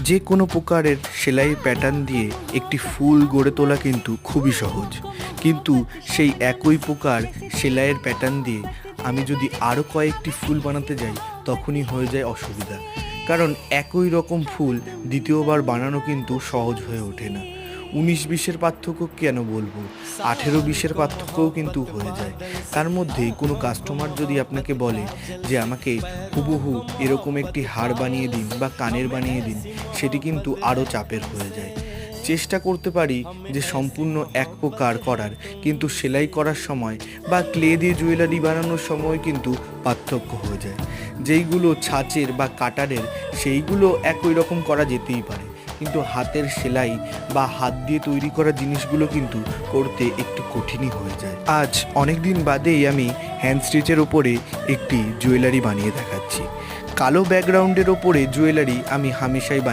যে কোনো প্রকারের সেলাই প্যাটার্ন দিয়ে একটি ফুল গড়ে তোলা কিন্তু খুবই সহজ, কিন্তু সেই একই প্রকার সেলাইয়ের প্যাটার্ন দিয়ে আমি যদি আরও কয়েকটি ফুল বানাতে যাই তখনই হয়ে যায় অসুবিধা। কারণ একই রকম ফুল দ্বিতীয়বার বানানো কিন্তু সহজ হয়ে ওঠে না। 19-20-এর পার্থক্য কেন বলবো, 18-20-এর পার্থক্যও কিন্তু হয়ে যায়। তার মধ্যে কোনো কাস্টমার যদি আপনাকে বলে যে আমাকে হুবহু এরকম একটি হার বানিয়ে দিন বা কানের বানিয়ে দিন, সেটি কিন্তু আরও চাপের হয়ে যায়। চেষ্টা করতে পারি যে সম্পূর্ণ এক প্রকার করার, কিন্তু সেলাই করার সময় বা ক্লে দিয়ে জুয়েলারি বানানোর সময় কিন্তু পার্থক্য হয়ে যায়। যেইগুলো ছাঁচের বা কাটারের সেইগুলো একই রকম করা যেতেই পারে, কিন্তু হাতের সেলাই বা হাত দিয়ে তৈরি করা জিনিসগুলো কিন্তু করতে একটু কঠিনই হয়ে যায়। আজ অনেক দিন বাদেই আমি হ্যান্ড স্টিচের ওপরে একটি জুয়েলারি বানিয়ে দেখাচ্ছি। কালো ব্যাকগ্রাউন্ডের ওপরে জুয়েলারি আমি হামেশাই বানিয়ে